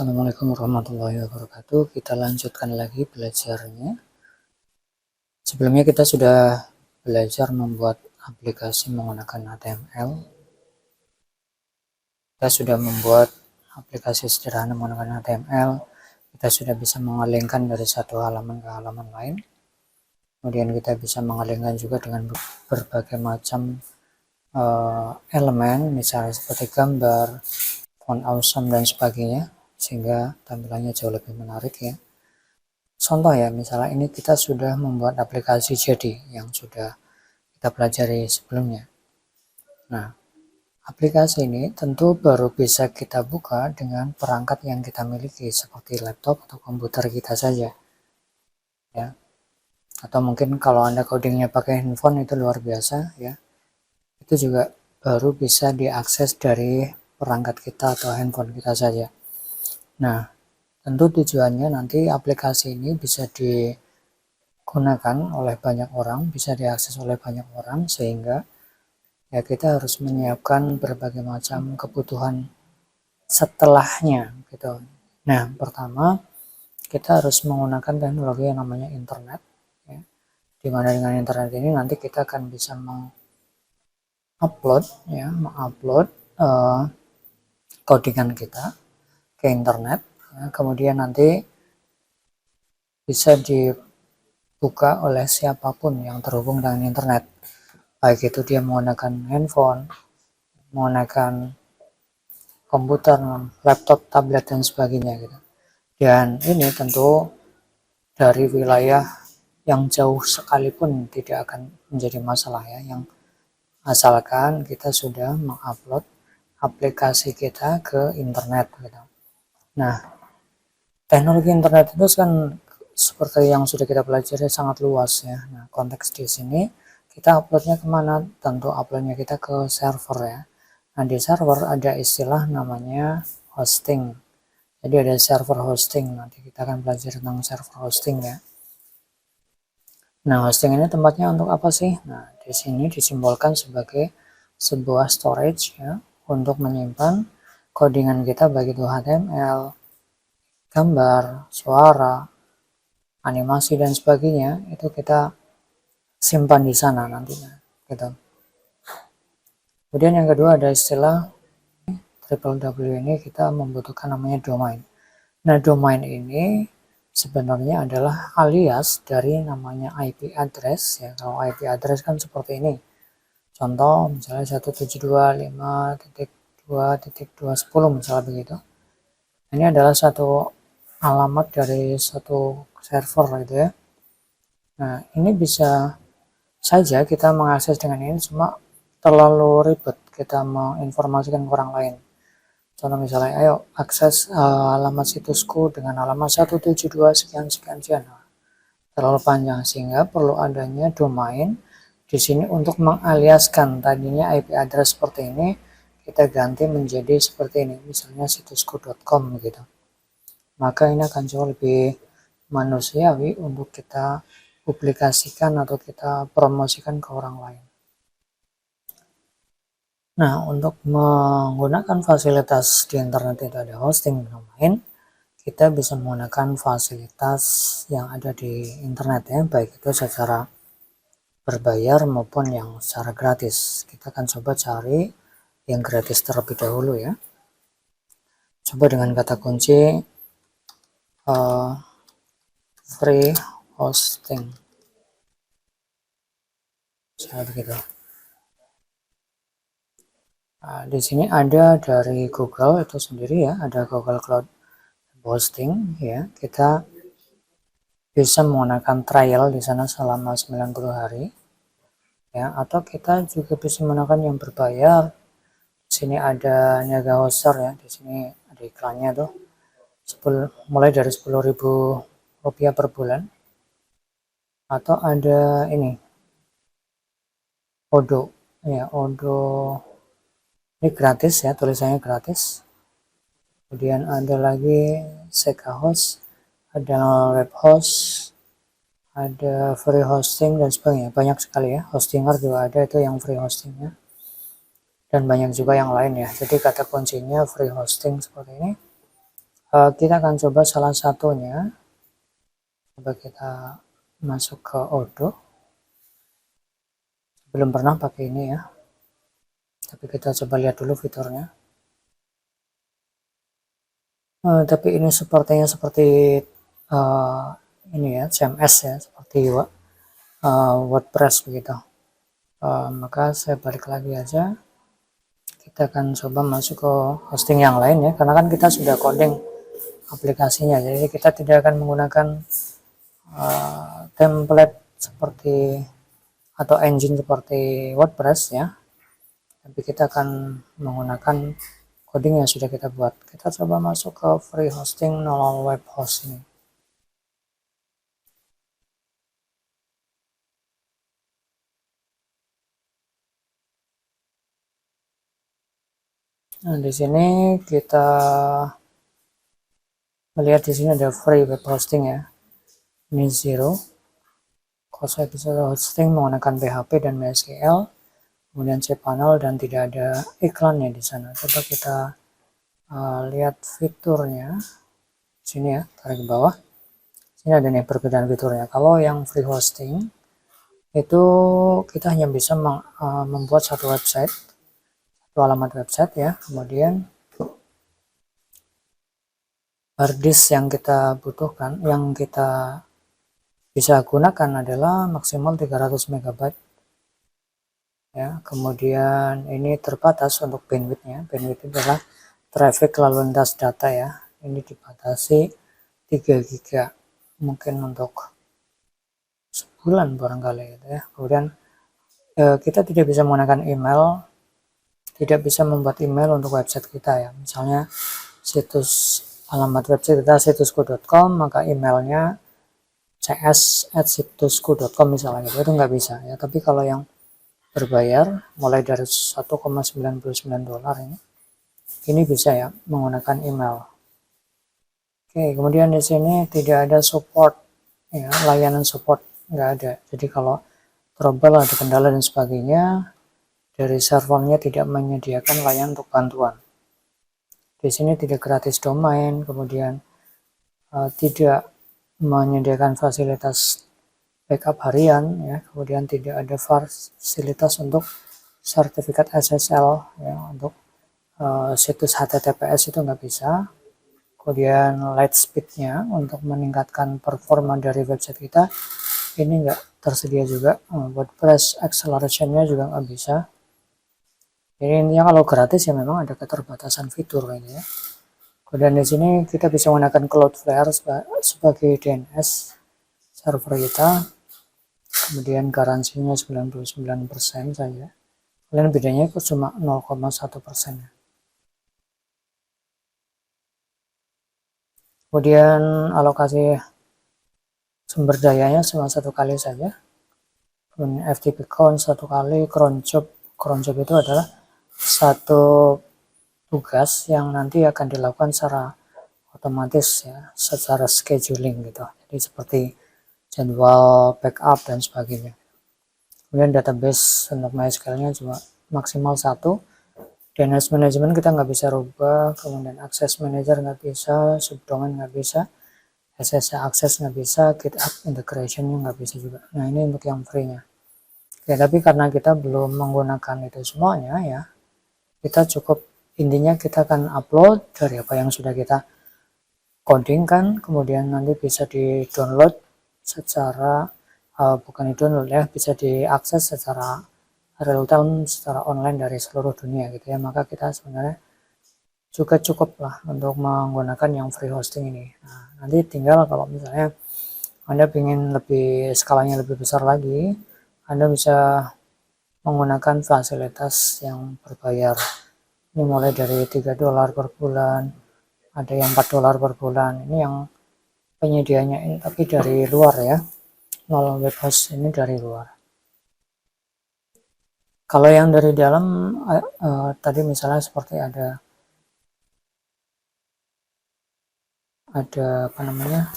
Assalamualaikum warahmatullahi wabarakatuh. Kita lanjutkan lagi belajarnya. Sebelumnya kita sudah belajar membuat aplikasi menggunakan HTML. Kita sudah membuat aplikasi sederhana menggunakan HTML. Kita sudah bisa mengalihkan dari satu halaman ke halaman lain. Kemudian kita bisa mengalihkan juga dengan berbagai macam elemen, misalnya seperti gambar, font awesome dan sebagainya, sehingga tampilannya jauh lebih menarik ya. Contoh ya, misalnya ini kita sudah membuat aplikasi jadi yang sudah kita pelajari sebelumnya. Nah, aplikasi ini tentu baru bisa kita buka dengan perangkat yang kita miliki seperti laptop atau komputer kita saja. Ya. Atau mungkin kalau Anda codingnya pakai handphone itu luar biasa ya. Itu juga baru bisa diakses dari perangkat kita atau handphone kita saja. Nah, tentu tujuannya nanti aplikasi ini bisa digunakan oleh banyak orang, bisa diakses oleh banyak orang, sehingga ya kita harus menyiapkan berbagai macam kebutuhan setelahnya gitu. Nah, pertama kita harus menggunakan teknologi yang namanya internet ya. Dimana dengan internet ini nanti kita akan bisa mengupload codingan kita ke internet ya. Kemudian nanti bisa dibuka oleh siapapun yang terhubung dengan internet, baik itu dia menggunakan handphone, menggunakan komputer, laptop, tablet dan sebagainya gitu. Dan ini tentu dari wilayah yang jauh sekalipun tidak akan menjadi masalah ya, yang asalkan kita sudah mengupload aplikasi kita ke internet gitu. Nah, teknologi internet itu kan seperti yang sudah kita pelajari sangat luas ya. Nah, konteks di sini kita uploadnya kemana? Tentu uploadnya kita ke server ya. Nah, di server ada istilah namanya hosting. Jadi ada server hosting. Nanti kita akan belajar tentang server hosting ya. Nah, hosting ini tempatnya untuk apa sih? Nah, di sini disimbolkan sebagai sebuah storage ya, untuk menyimpan codingan kita baik itu HTML, gambar, suara, animasi dan sebagainya, itu kita simpan di sana nantinya gitu. Kemudian yang kedua ada istilah www, ini kita membutuhkan namanya domain. Nah, domain ini sebenarnya adalah alias dari namanya IP address ya. Kalau IP address kan seperti ini. Contoh misalnya 172.5.2.210 misalnya begitu. Ini adalah satu alamat dari satu server gitu ya. Nah, ini bisa saja kita mengakses dengan ini, cuma terlalu ribet kita menginformasikan ke orang lain. Contoh misalnya, ayo akses alamat situsku dengan alamat 172 sekian sekian sekian. Terlalu panjang, sehingga perlu adanya domain di sini untuk mengaliaskan tadinya IP address seperti ini, kita ganti menjadi seperti ini, misalnya situsku.com gitu. Maka ini akan jauh lebih manusiawi untuk kita publikasikan atau kita promosikan ke orang lain. Nah, untuk menggunakan fasilitas di internet itu ada hosting domain, kita bisa menggunakan fasilitas yang ada di internet ya, baik itu secara berbayar maupun yang secara gratis. Kita akan coba cari yang gratis terlebih dahulu ya. Coba dengan kata kunci free hosting. Saya begitu. Nah, di sini ada dari Google itu sendiri ya, ada Google Cloud Hosting ya. Kita bisa menggunakan trial di sana selama 90 hari ya, atau kita juga bisa menggunakan yang berbayar. Di sini ada Niaga Hoster ya, di sini ada iklannya tuh. Mulai dari 10.000 rupiah per bulan. Atau ada ini Odoo ya, Odoo ini gratis ya, tulisannya gratis. Kemudian ada lagi Seka Host, ada Web Host, ada free hosting dan sebagainya. Banyak sekali ya, Hostinger juga ada itu yang free hostingnya, dan banyak juga yang lain ya. Jadi kata kuncinya free hosting seperti ini. Kita akan coba salah satunya. Coba kita masuk ke Odoo. Belum pernah pakai ini ya, tapi kita coba lihat dulu fiturnya. Tapi ini sepertinya seperti ini ya, CMS ya, seperti WordPress begitu. Maka saya balik lagi aja. Kita akan coba masuk ke hosting yang lain ya, karena kan kita sudah coding aplikasinya, jadi kita tidak akan menggunakan template seperti atau engine seperti WordPress ya, tapi kita akan menggunakan coding yang sudah kita buat. Kita coba masuk ke free hosting 00 web host ini. Nah, di sini kita melihat di sini ada free web hosting ya. Ini zero. Kalau saya bisa hosting menggunakan PHP dan MySQL, kemudian cPanel dan tidak ada iklannya di sana. Coba kita lihat fiturnya. Sini ya, tarik ke bawah. Sini ada nih perbedaan fiturnya. Kalau yang free hosting itu kita hanya bisa membuat satu website, satu alamat website ya. Kemudian hard disk yang kita butuhkan, yang kita bisa gunakan adalah maksimal 300 MB ya. Kemudian ini terbatas untuk bandwidthnya. Bandwidth adalah traffic lalu lintas data ya. Ini dibatasi 3 GB, mungkin untuk sebulan barangkali gitu ya. Kemudian kita tidak bisa menggunakan email, tidak bisa membuat email untuk website kita ya. Misalnya situs alamat website kita situsku.com, maka emailnya cs@situsku.com misalnya gitu, itu nggak bisa ya. Tapi kalau yang berbayar mulai dari 1,99 dolar ini bisa ya menggunakan email. Oke, kemudian di sini tidak ada support ya, layanan support nggak ada. Jadi kalau trouble, ada kendala dan sebagainya, dari servernya tidak menyediakan layanan untuk bantuan. Di sini tidak gratis domain, kemudian tidak menyediakan fasilitas backup harian ya, kemudian tidak ada fasilitas untuk sertifikat SSL ya, untuk situs HTTPS itu nggak bisa. Kemudian light speednya untuk meningkatkan performa dari website kita ini nggak tersedia juga. WordPress acceleration-nya juga nggak bisa. Jadi intinya kalau gratis ya memang ada keterbatasan fitur ini ya. Kemudian di sini kita bisa menggunakan Cloudflare sebagai DNS server kita. Kemudian garansinya 99% saja. Kemudian bedanya itu cuma 0,1%. Kemudian alokasi sumber dayanya cuma satu kali saja. Kemudian FTP count satu kali. Cron job itu adalah satu tugas yang nanti akan dilakukan secara otomatis ya, secara scheduling gitu. Jadi seperti jadwal backup dan sebagainya. Kemudian database untuk MySQL-nya cuma maksimal satu. DNS management kita nggak bisa rubah, kemudian access manager nggak bisa, subdomain nggak bisa, SSH access nggak bisa, GitHub integration-nya nggak bisa juga. Nah ini untuk yang free-nya. Ya, tapi karena kita belum menggunakan itu semuanya ya, kita cukup, intinya kita akan upload dari apa yang sudah kita coding kan, kemudian nanti bisa di download secara bukan di download ya, bisa diakses secara real time, secara online dari seluruh dunia gitu ya. Maka kita sebenarnya juga cukup lah untuk menggunakan yang free hosting ini. Nah, nanti tinggal kalau misalnya Anda ingin lebih skalanya lebih besar lagi, Anda bisa menggunakan fasilitas yang berbayar. Ini mulai dari 3 dolar per bulan, ada yang 4 dolar per bulan. Ini yang penyediaannya ini tapi dari luar ya. Nol web host ini dari luar. Kalau yang dari dalam tadi misalnya seperti ada apa namanya,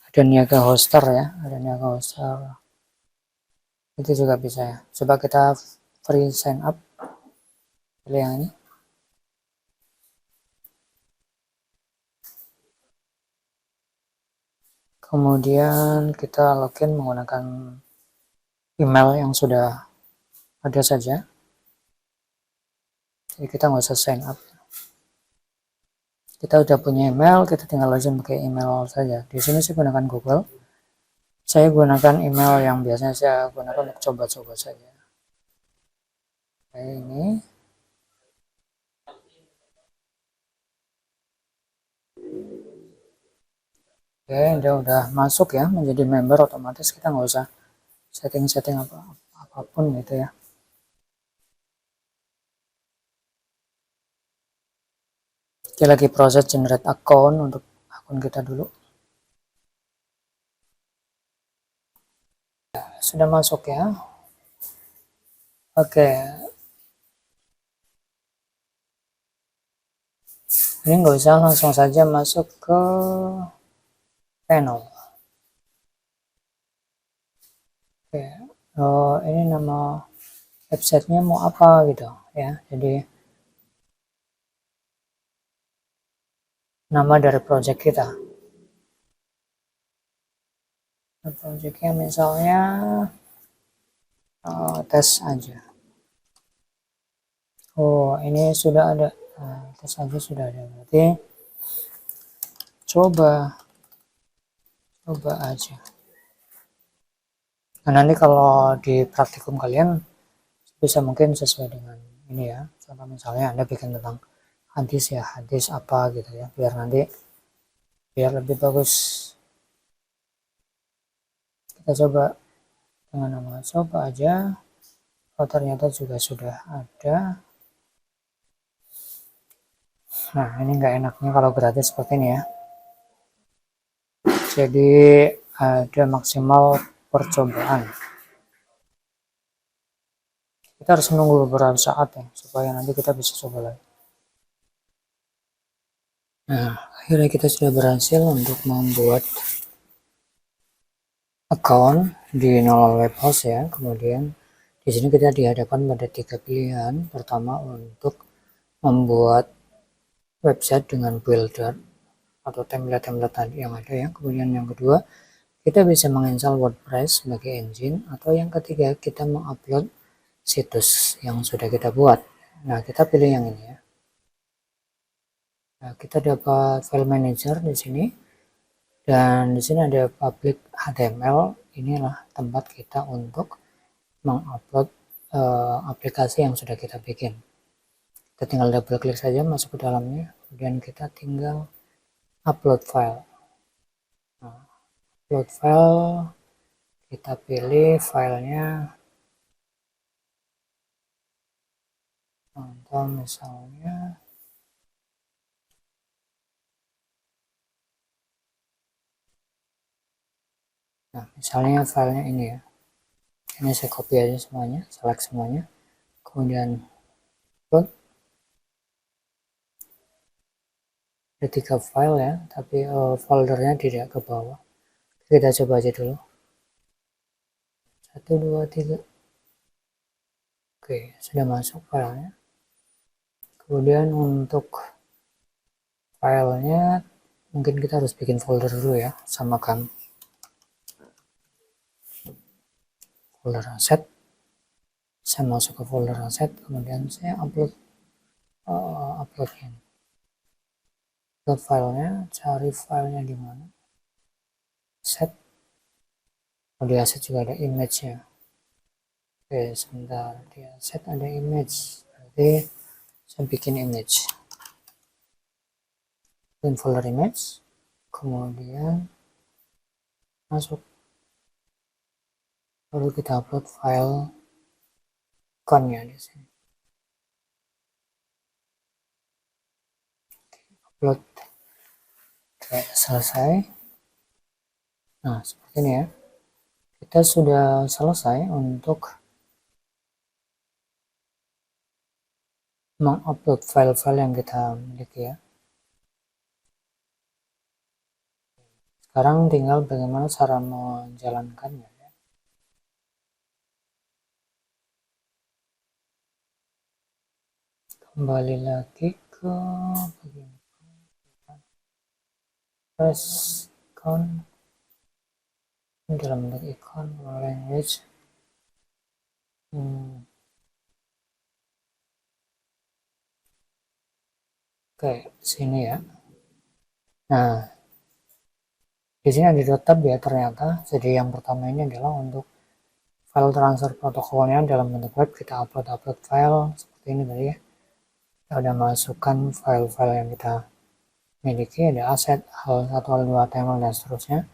ada niaga hoster ya, ada niaga hoster, itu juga bisa ya. Coba kita free sign up, pilih yang ini. Kemudian kita login menggunakan email yang sudah ada saja. Jadi kita nggak usah sign up. Kita udah punya email, kita tinggal login pakai email saja. Di sini saya gunakan Google. Saya gunakan email yang biasanya saya gunakan untuk coba-coba saja. Oke, ini. Oke, dia udah masuk ya menjadi member, otomatis kita nggak usah setting-setting apapun gitu ya. Kita lagi proses generate account untuk akun kita dulu. Sudah masuk ya. Oke, ini nggak usah, langsung saja masuk ke panel. Oke, ini nama websitenya mau apa gitu ya. Jadi nama dari project kita. Projectnya misalnya tes aja. Oh, ini sudah ada. Tes aja sudah ada. Berarti coba aja. Nah, nanti kalau di praktikum kalian bisa mungkin sesuai dengan ini ya. Contoh misalnya Anda bikin tentang hadis ya, hadis apa gitu ya, biar nanti biar lebih bagus. Kita coba dengan nama coba aja. Oh, ternyata juga sudah ada. Nah, ini nggak enaknya kalau gratis seperti ini ya. Jadi ada maksimal percobaan. Kita harus menunggu beberapa saat ya, supaya nanti kita bisa coba lagi. Nah, akhirnya kita sudah berhasil untuk membuat account di Nolal Webhouse ya. Kemudian di sini kita dihadapkan pada 3 pilihan. Pertama, untuk membuat website dengan builder atau template-template tadi yang ada ya. Kemudian yang kedua, kita bisa menginstal WordPress sebagai engine, atau yang ketiga, kita mengupload situs yang sudah kita buat. Nah, kita pilih yang ini ya. Nah, kita dapat file manager di sini, dan di sini ada public HTML. Inilah tempat kita untuk mengupload aplikasi yang sudah kita bikin. Kita tinggal double klik saja masuk ke dalamnya, kemudian kita tinggal upload file. Nah, upload file, kita pilih filenya, contoh misalnya misalnya filenya ini ya. Ini saya copy aja semuanya, select semuanya, kemudian upload. Ada 3 file ya, tapi foldernya tidak ke bawah. Kita coba aja dulu. 1, 2, 3. Oke, sudah masuk filenya. Kemudian untuk filenya mungkin kita harus bikin folder dulu ya, samakan folder aset. Saya masuk ke folder aset, kemudian saya uploadnya ke filenya, cari filenya di mana, set. Di aset juga ada image-nya. Oke, sebentar, di aset ada image, berarti saya bikin image, dan folder image, kemudian masuk, lalu kita upload file ikonnya di sini. Upload. Oke, selesai. Nah, seperti ini ya. Kita sudah selesai untuk mengupload file-file yang kita miliki ya. Sekarang tinggal bagaimana cara menjalankannya ya. Kembali lagi ke bagian press count. dalam bentuk ikon language. Oke, sini ya. Nah, di sini ada tab ya ternyata. Jadi yang pertama ini adalah untuk file transfer protokolnya dalam bentuk web. Kita upload file seperti ini tadi ya. Kita udah masukkan file-file yang kita miliki, ada aset, hal 1, hal 2, timeline dan seterusnya.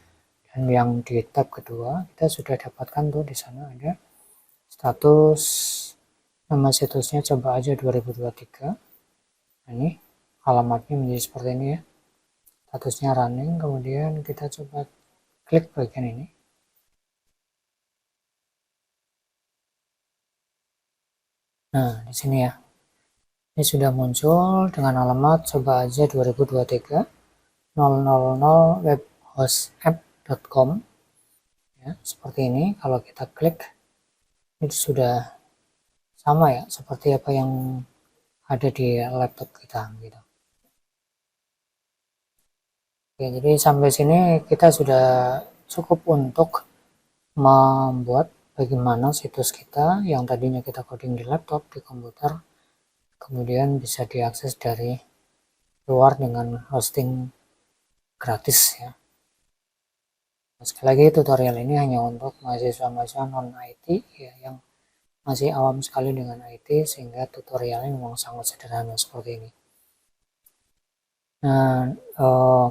Dan yang di tab kedua kita sudah dapatkan tuh di sana ada status, nama situsnya coba aja 2023. Nah, ini alamatnya menjadi seperti ini ya, statusnya running. Kemudian kita coba klik bagian ini. Nah, di sini ya, ini sudah muncul dengan alamat coba aja 2023 000 webhostapp.com ya, seperti ini. Kalau kita klik, itu sudah sama ya seperti apa yang ada di laptop kita gitu. Oke, jadi sampai sini kita sudah cukup untuk membuat bagaimana situs kita yang tadinya kita coding di laptop, di komputer, kemudian bisa diakses dari luar dengan hosting gratis ya. Sekali lagi, tutorial ini hanya untuk mahasiswa-mahasiswa non-IT ya, yang masih awam sekali dengan IT, sehingga tutorialnya memang sangat sederhana seperti ini. Nah,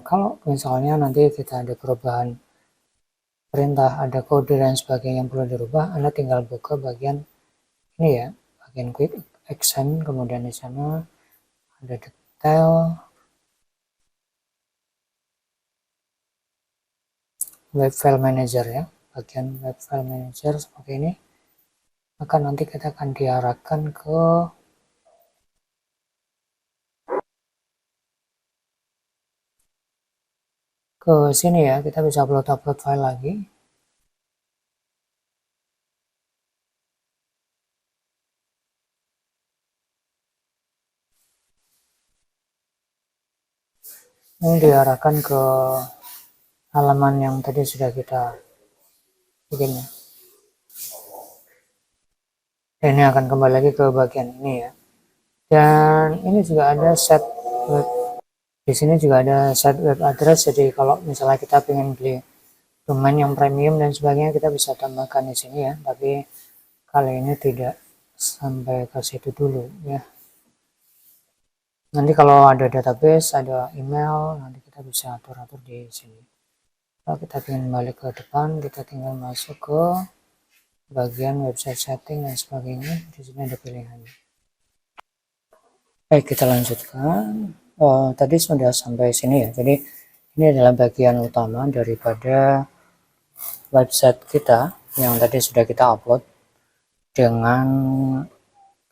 kalau misalnya nanti kita ada perubahan perintah, ada kode dan sebagainya yang perlu dirubah, Anda tinggal buka bagian ini ya, bagian quick action, kemudian di sana ada detail, web file manager ya, bagian web file manager seperti ini. Maka nanti kita akan diarahkan ke sini ya, kita bisa upload file lagi. Ini diarahkan ke halaman yang tadi sudah kita bikin ya. Dan ini akan kembali lagi ke bagian ini ya. Dan ini juga ada set web. Di sini juga ada set web address. Jadi kalau misalnya kita ingin beli domain yang premium dan sebagainya, kita bisa tambahkan di sini ya. Tapi kali ini tidak sampai ke situ dulu ya. Nanti kalau ada database, ada email, nanti kita bisa atur-atur di sini. Kalau kita ingin balik ke depan, kita tinggal masuk ke bagian website setting dan sebagainya. Di sini ada pilihannya. Baik, kita lanjutkan. Tadi sudah sampai sini ya. Jadi ini adalah bagian utama daripada website kita yang tadi sudah kita upload. Dengan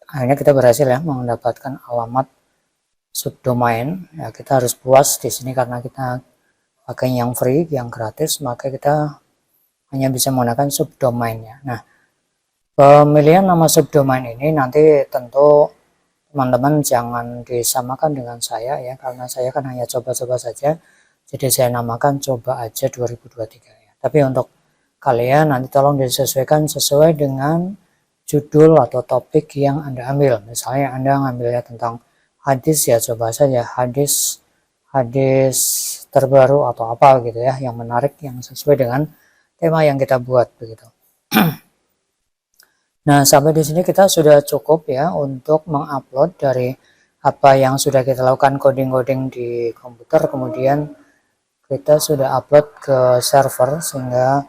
akhirnya kita berhasil ya mendapatkan alamat subdomain. Ya, kita harus puas di sini karena kita pakai yang free, yang gratis, maka kita hanya bisa menggunakan subdomainnya. Nah, pemilihan nama subdomain ini nanti tentu teman-teman jangan disamakan dengan saya ya, karena saya kan hanya coba-coba saja. Jadi saya namakan coba aja 2023 ya. Tapi untuk kalian nanti tolong disesuaikan sesuai dengan judul atau topik yang Anda ambil. Misalnya Anda ngambilnya tentang hadis ya, coba saja hadis terbaru atau apa gitu ya, yang menarik, yang sesuai dengan tema yang kita buat begitu. Nah, sampai di sini kita sudah cukup ya untuk mengupload dari apa yang sudah kita lakukan coding-coding di komputer, kemudian kita sudah upload ke server sehingga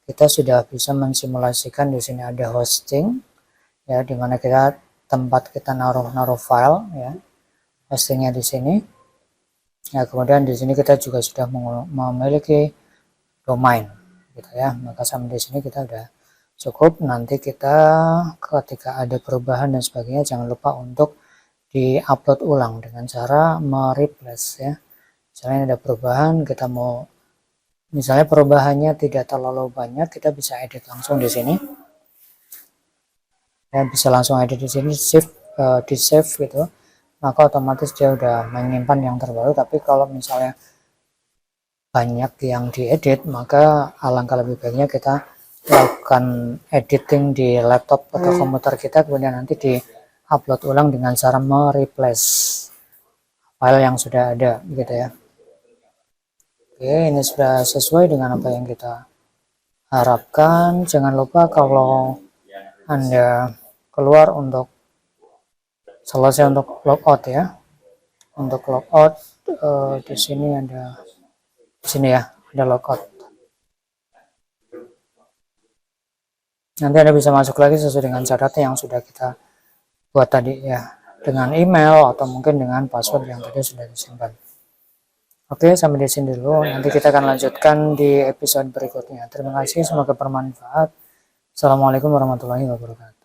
kita sudah bisa mensimulasikan. Di sini ada hosting ya, dimana kita tempat kita naruh file ya, hostingnya di sini. Ya, kemudian di sini kita juga sudah memiliki domain gitu ya. Maka sampai di sini kita udah cukup. Nanti kita ketika ada perubahan dan sebagainya, jangan lupa untuk di-upload ulang dengan cara mereplace ya. Misalnya ada perubahan, kita mau misalnya perubahannya tidak terlalu banyak, kita bisa edit langsung di sini. Ya, bisa langsung edit di sini, di save gitu. Maka otomatis dia udah menyimpan yang terbaru. Tapi kalau misalnya banyak yang diedit, maka alangkah lebih baiknya kita lakukan editing di laptop atau komputer kita, kemudian nanti di upload ulang dengan cara mereplace file yang sudah ada gitu ya. Oke, ini sudah sesuai dengan apa yang kita harapkan. Jangan lupa kalau Anda keluar untuk selesai untuk logout ya. Untuk logout di sini ada, di sini ya, ada logout. Nanti Anda bisa masuk lagi sesuai dengan syaratnya yang sudah kita buat tadi ya, dengan email atau mungkin dengan password yang tadi sudah disimpan. Oke, sampai di sini dulu. Nanti kita akan lanjutkan di episode berikutnya. Terima kasih, semoga bermanfaat. Assalamualaikum warahmatullahi wabarakatuh.